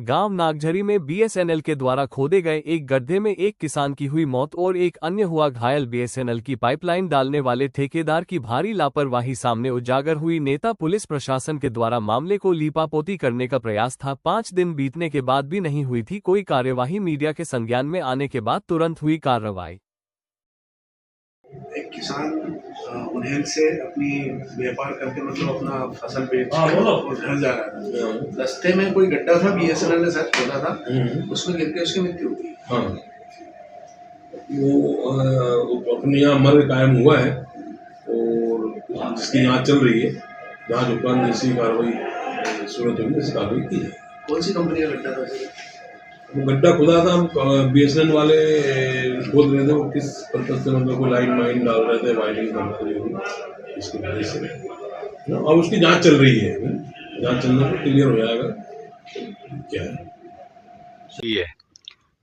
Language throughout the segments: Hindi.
गांव नागझरी में बीएसएनएल के द्वारा खोदे गए एक गड्ढे में एक किसान की हुई मौत और एक अन्य हुआ घायल। बीएसएनएल की पाइपलाइन डालने वाले ठेकेदार की भारी लापरवाही सामने उजागर हुई। नेता पुलिस प्रशासन के द्वारा मामले को लीपापोती करने का प्रयास था। 5 दिन बीतने के बाद भी नहीं हुई थी कोई कार्यवाही। मीडिया के संज्ञान में आने के बाद तुरंत हुई कार्रवाई। एक किसान उन्हें से अपनी व्यापार करके मतलब अपना फसल बेच और घर जा रहा था। रास्ते में कोई गड्ढा था, बीएसएनएल ने शायद खोदा था, उसमें गिर के उसकी मृत्यु हो गई। हाँ, वो अपने यहाँ मर्ग कायम हुआ है और जिसकी जाँच चल रही है। जाँच उपरांत जैसी कार्रवाई सूरत होगी जैसी कार्रवाई की है। कौन सी कंपनी का गड्ढा था? वो गड्ढा खुदा था, बीएसएनएल वाले खोद रहे थे। वो किस पर्पज से मतलब कोई लाइन वाइन डाल रहे थे, वायरिंग कर रहे थे इसकी वजह से। अब उसकी जांच चल रही है, जांच चलने पर क्लियर हो जाएगा क्या है। सही है।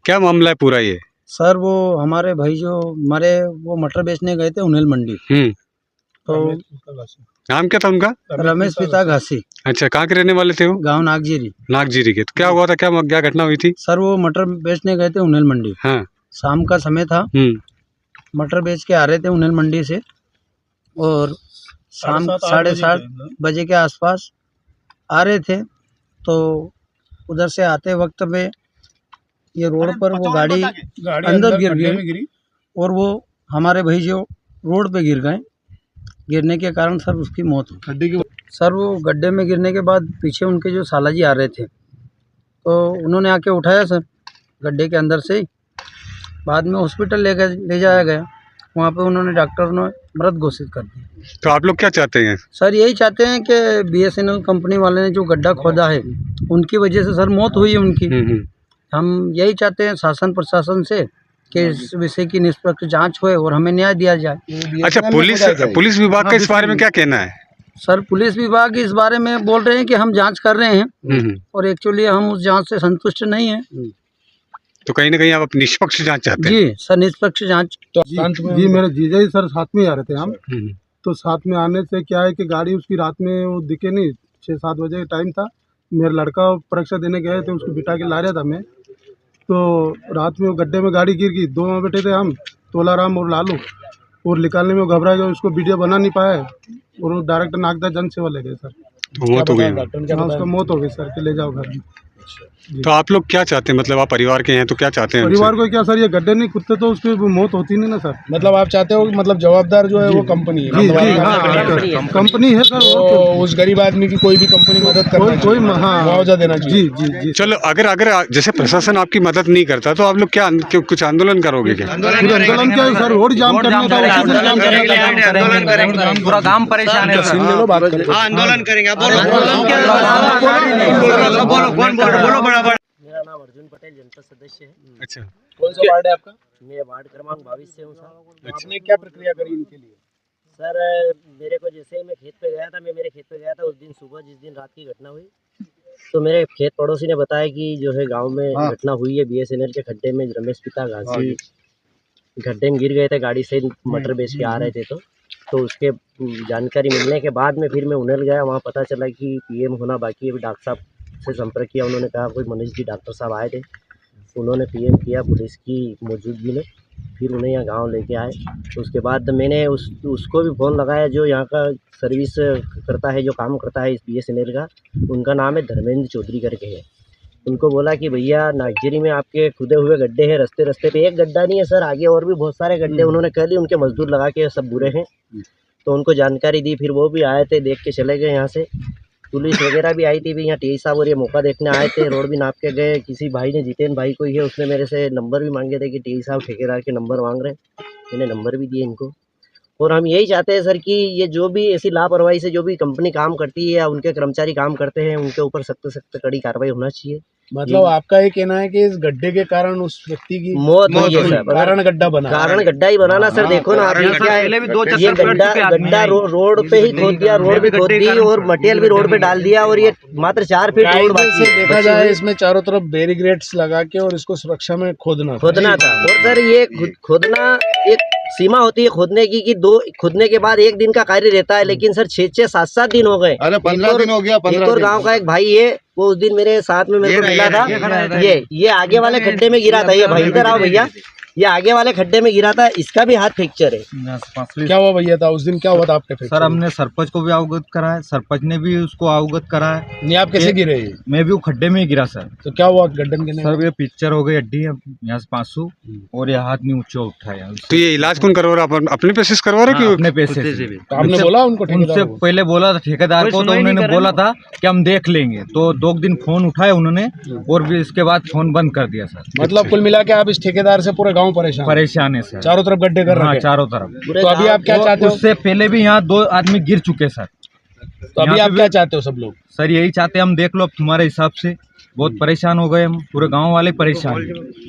क्या मामला है पूरा ये? सर वो हमारे भाई जो मरे वो मटर बेचने गए थे उन्हेल मंडी। तो नाम क्या था उनका? रमेश पिता घासी। अच्छा, कहाँ के रहने वाले थे वो? गांव नागजीरी। नागजीरी के। तो क्या हुआ था, क्या घटना हुई थी? सर वो मटर बेचने गए थे उन्हेल मंडी। हाँ। शाम का समय था। मटर बेच के आ रहे थे उन्हेल मंडी से और शाम 7:30 बजे के आसपास आ रहे थे। तो उधर से आते वक्त में ये रोड पर वो गाड़ी अंदर गिर गई और वो हमारे भाई जो रोड पे गिर गए। गिरने के कारण सर उसकी मौत हुई। सर वो गड्ढे में गिरने के बाद पीछे उनके जो साला जी आ रहे थे तो उन्होंने आके उठाया सर गड्ढे के अंदर से ही। बाद में हॉस्पिटल ले जाया गया। वहाँ पे उन्होंने डॉक्टर ने मृत घोषित कर दिया। तो आप लोग क्या चाहते हैं? सर यही चाहते हैं कि बीएसएनएल कंपनी वाले ने जो गड्ढा खोदा है उनकी वजह से सर मौत हुई है उनकी। हम यही चाहते हैं शासन प्रशासन से कि इस विषय की निष्पक्ष जांच होए और हमें न्याय दिया जाए। अच्छा, पुलिस विभाग का इस बारे में क्या कहना है? सर पुलिस विभाग इस बारे में बोल रहे हैं कि हम जांच कर रहे हैं और एक्चुअली हम उस जांच से संतुष्ट नहीं हैं। तो कहीं ना कहीं आप निष्पक्ष जांच चाहते हैं? जी सर, निष्पक्ष जांच। जी मेरे जीजा जी सर साथ में आ रहे थे हम। तो साथ में आने से क्या है कि गाड़ी उसकी रात में वो दिखे नहीं। 6-7 बजे का टाइम था। मेरा लड़का परीक्षा देने गए थे, उसको बिठा के ला रहा था मैं। तो रात में वो गड्ढे में गाड़ी गिर गई। 2 में बैठे थे हम, तोलाराम और लालू, और निकालने में घबरा गया। उसको वीडियो बना नहीं पाया और वो डायरेक्ट नागदा जन सेवा ले गए सर। मौत हो गई। उसका मौत हो गई सर कि ले जाओ घर। तो आप लोग क्या चाहते हैं? मतलब आप परिवार के हैं तो क्या चाहते हैं? परिवार को क्या सर, ये गड्ढे नहीं खुदते तो उसकी मौत होती नहीं ना सर। मतलब आप चाहते हो मतलब जवाबदार जो है वो कंपनी है? कंपनी है सर। उस गरीब आदमी की कोई भी कंपनी मदद करे, कोई मुआवजा देना चाहिए। जी। चलो, अगर जैसे प्रशासन आपकी मदद नहीं करता तो आप लोग क्या कुछ आंदोलन करोगे क्या? आंदोलन क्या सर, रोड जाम करने का। पूरा गांव परेशान है। आंदोलन करेंगे। मेरा नाम अर्जुन पटेल, जनता सदस्य है। अच्छा, कौन सा वार्ड है आपका? मैं वार्ड क्रमांक 22 से हूँ सर। आपने क्या प्रक्रिया करी इनके लिए? सर मेरे को जैसे ही मैं खेत पे गया था, मेरे खेत पे गया था उस दिन सुबह, जिस दिन रात की घटना हुई, तो मेरे खेत पड़ोसी ने बताया कि जो है गांव में घटना हुई है। बीएसएनएल के खड्डे में रमेश पिता घासी गड्ढे में गिर गए थे, गाड़ी से मटर बेच के आ रहे थे। तो उसके जानकारी मिलने के बाद में फिर मैं उन्हेल गया। वहाँ पता चला कि पीएम होना बाकी है। डॉक्टर साहब से संपर्क किया, उन्होंने कहा कोई मनीष जी डॉक्टर साहब आए थे। उन्होंने पीएम किया पुलिस की मौजूदगी में, फिर उन्हें यहाँ गांव लेके आए। तो उसके बाद मैंने उसको भी फ़ोन लगाया जो यहाँ का सर्विस करता है, जो काम करता है इस बीएसएनएल का। उनका नाम है धर्मेंद्र चौधरी करके है। उनको बोला कि भैया नागजीरी में आपके खुदे हुए गड्ढे हैं, रास्ते पे एक गड्ढा नहीं है सर, आगे और भी बहुत सारे गड्ढे। उन्होंने कह दी उनके मजदूर लगा के सब बुरे हैं। तो उनको जानकारी दी, फिर वो भी आए थे, देख के चले गए यहाँ से। पुलिस वगैरह भी आई थी भी, यहाँ टीआई साहब और ये मौका देखने आए थे। रोड भी नाप के गए। किसी भाई ने, जितेन भाई कोई है, उसने मेरे से नंबर भी मांगे थे कि टीआई साहब ठेकेदार के नंबर मांग रहे हैं। मैंने नंबर भी दिए इनको। और हम यही चाहते हैं सर कि ये जो भी ऐसी लापरवाही से जो भी कंपनी काम करती है या उनके कर्मचारी काम करते हैं, उनके ऊपर सख्त सख्त कड़ी कार्रवाई होना चाहिए। मतलब आपका ये कहना है कि इस गड्ढे के कारण उस व्यक्ति की मौत हुई है सर। कारण गड्ढा बना, कारण गड्ढा ही बनाना सर। देखो ना आप, क्या है ये गड्ढा रोड पे ही खोद दिया, रोड भी खोद दी और मटेरियल भी रोड पे डाल दिया। और ये मात्र 4 फीट रोड बाकी है। देखा जाए इसमें चारों तरफ बैरिकेड्स लगा के और इसको सुरक्षा में खोदना था। और सर ये खोदना एक सीमा होती है खोदने की कि खोदने के बाद 1 दिन का कार्य रहता है, लेकिन सर 6-7 दिन हो गए। 15 दिन हो गया। एक और गाँव का एक भाई है, वो उस दिन मेरे साथ में मेरे को मिला था। ये आगे वाले खड्डे में गिरा था। ये भाई इधर आओ भैया, ये आगे वाले खड्डे में गिरा था, इसका भी हाथ फ्रैक्चर है। क्या हुआ भैया था उस दिन, क्या हुआ था आपके फ्रैक्चर? सर हमने सरपंच को भी अवगत करा है, सरपंच ने भी उसको अवगत करा है। नहीं आप कैसे गिरे? मैं भी वो खड्डे में ही गिरा सर। तो क्या हुआ गड्ढे में गिरने? सर ये पिक्चर हो गई हड्डी यहाँ से 500 और ये हाथ नहीं ऊंचा उठाया। तो ये इलाज कौन करवा रहा है? अपने पैसे से करवा रहे कि अपने पैसे से? तो आपने बोला उनको? उनसे पहले बोला था ठेकेदार को, तो उन्होंने बोला था कि हम देख लेंगे। तो 2 दिन फोन उठाया उन्होंने और भी इसके बाद फोन बंद कर दिया सर। मतलब कुल मिला के आप इस ठेकेदार से पूरे गाँव परेशान है सर। चारों तरफ गड्ढे कर रहे हैं। चारों तरफ। तो अभी आप क्या चाहते हो? उससे पहले भी यहाँ 2 आदमी गिर चुके सर। तो अभी आप क्या चाहते हो सब लोग? सर यही चाहते हम, देख लो अब तुम्हारे हिसाब से बहुत परेशान हो गए हम, पूरे गांव वाले परेशान।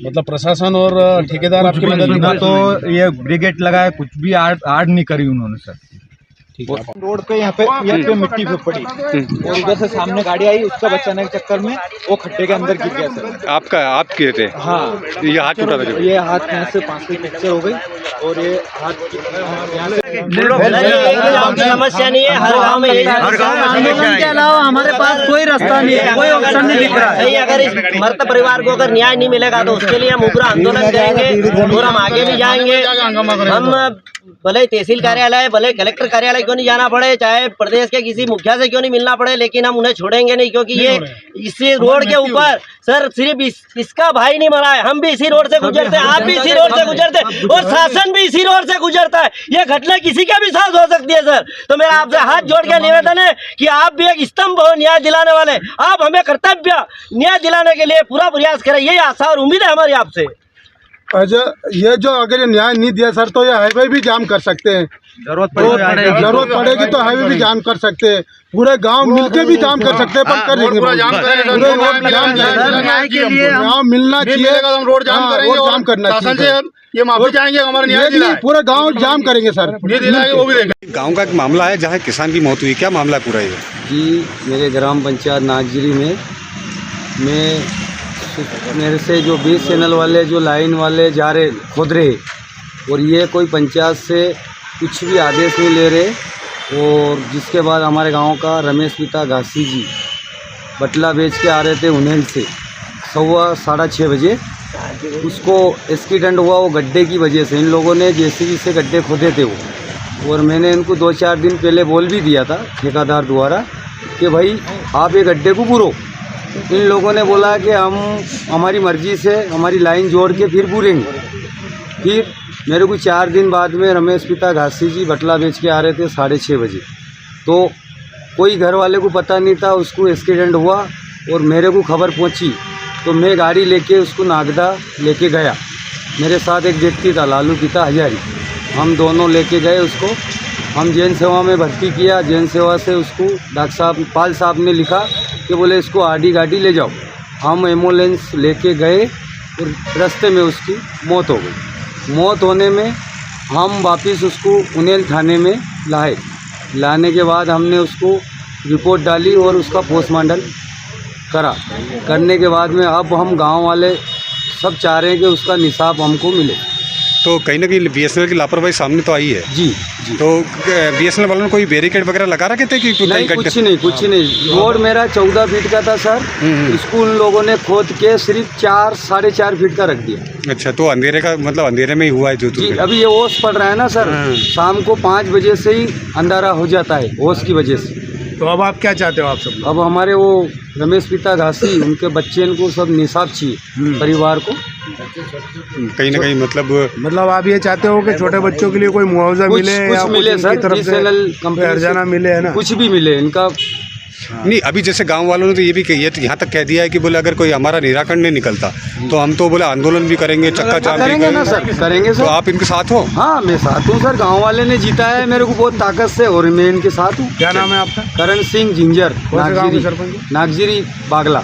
मतलब प्रशासन और ठेकेदार आपकी मदद ना तो ये ब्रिगेड लगाए, कुछ भी आड़ नहीं करी उन्होंने सर। रोड पे यहाँ पे मिट्टी पे पड़ी और उधर से सामने गाड़ी आई, उसका बचाने के चक्कर में वो खड्डे के अंदर गिर गया सर। आप गिरे थे? हाँ, ये हाथ टूटा था? ये हाथ यहाँ से 5 फ्रैक्चर हो गई और ये हाथ यहाँ से। समस्या नहीं है, हर गांव में के अलावा हमारे पास कोई रास्ता नहीं है, कोई ऑप्शन नहीं दिख रहा है। अगर इस मृत परिवार को अगर न्याय नहीं मिलेगा तो उसके लिए हम उग्र आंदोलन करेंगे और हम आगे भी जाएंगे। हम भले तहसील कार्यालय, भले कलेक्टर कार्यालय क्यों नहीं जाना पड़े, चाहे प्रदेश के किसी मुखिया से क्यों नहीं मिलना पड़े, लेकिन हम उन्हें छोड़ेंगे नहीं। क्योंकि ये इसी रोड के ऊपर सर सिर्फ इसका भाई नहीं मरा है, हम भी इसी रोड से गुजरते हैं, आप भी इसी रोड से गुजरते हैं और शासन भी इसी रोड से गुजरता है। ये घटना किसी का भी साथ हो सकती है सर। तो मेरा आपसे हाथ जोड़ के निवेदन है कि आप भी एक स्तंभ हो न्याय दिलाने वाले, आप हमें कर्तव्य न्याय दिलाने के लिए पूरा प्रयास करें, यही आशा और उम्मीद है हमारी आपसे। ये जो अगर ये न्याय नहीं दिया सर तो ये हाईवे भी जाम कर सकते हैं। जरूरत पड़ेगी तो हाईवे भी जाम कर सकते हैं, पूरे गांव मिलके भी जाम कर सकते हैं। पर करेंगे गांव मिलना चाहिए, रोड जाम करना चाहिए। ये माफी चाहेंगे हमारे न्याय, पूरे गांव जाम करेंगे सर, वो भी देंगे। गांव का एक मामला है जहाँ किसान की मौत हुई, क्या मामला है पूरा ये? जी, मेरे ग्राम पंचायत नागजिरी में मेरे से जो BSNL वाले जो लाइन वाले जा रहे खोद रहे और ये कोई पंचायत से कुछ भी आदेश नहीं ले रहे, और जिसके बाद हमारे गांव का रमेश पिता घासी जी बटला बेच के आ रहे थे उन्हें से 6:15 बजे उसको एक्सीडेंट हुआ। वो गड्ढे की वजह से, इन लोगों ने JCB से गड्ढे खोदे थे वो, और मैंने इनको 2-4 दिन पहले बोल भी दिया था ठेकेदार द्वारा कि भाई आप ये गड्ढे को पूरो। इन लोगों ने बोला कि हम हमारी मर्जी से हमारी लाइन जोड़ के फिर पूरेंगे। फिर मेरे को 4 दिन बाद में रमेश पिता घासी जी बटला बेच के आ रहे थे 6:30 बजे, तो कोई घर वाले को पता नहीं था उसको एक्सीडेंट हुआ और मेरे को खबर पहुंची, तो मैं गाड़ी लेके उसको नागदा लेके गया। मेरे साथ एक व्यक्ति था लालू पिता हजारी, हम दोनों लेके गए उसको। हम जैन सेवा में भर्ती किया, जैन सेवा से उसको डॉक्टर साहब पाल साहब ने लिखा कि बोले इसको आडी गाड़ी ले जाओ। हम एम्बुलेंस लेके गए और रास्ते में उसकी मौत हो गई। मौत होने में हम वापस उसको उनेल थाने में लाने के बाद हमने उसको रिपोर्ट डाली और उसका पोस्टमार्टम करने के बाद में अब हम गांव वाले सब चाह रहे हैं कि उसका निसाब हमको मिले। तो कहीं ना कहीं BSNL की लापरवाही सामने तो आई है। जी। तो BSNL वालों ने कोई बैरिकेड वगैरह लगा रखे थे कि नहीं? कुछ नहीं। रोड मेरा 14 फीट का था सर, इसको उन लोगों ने खोद के सिर्फ 4-4.5 फीट का रख दिया। अच्छा, तो अंधेरे का मतलब अंधेरे में ही हुआ है जो? जी, अभी ये ओस पड़ रहा है ना सर, शाम को 5 बजे से ही अंधारा हो जाता है ओस की वजह से। तो अब आप क्या चाहते हो आप सब? अब हमारे वो रमेश पिता घासी उनके बच्चे को सब निसाब चाहिए परिवार को। कहीं ना कहीं मतलब आप ये चाहते हो कि छोटे बच्चों के लिए कोई मुआवजा मिले या मिले सर, BSNL कंपनी हर्जाना मिले, है ना? कुछ भी मिले इनका। नहीं, अभी जैसे गांव वालों ने तो ये भी यहाँ तक कह दिया है कि बोले अगर कोई हमारा निराकरण नहीं निकलता तो हम तो बोले आंदोलन भी करेंगे, चक्का जाम करेंगे ना सर, करेंगे सर। तो आप इनके साथ हो? हाँ, मैं साथ हूँ सर, गांव वाले ने जीता है मेरे को बहुत ताकत से और मैं इनके साथ हूँ। क्या नाम है आपका? करण सिंह जिंजर, नागजिरी बागला।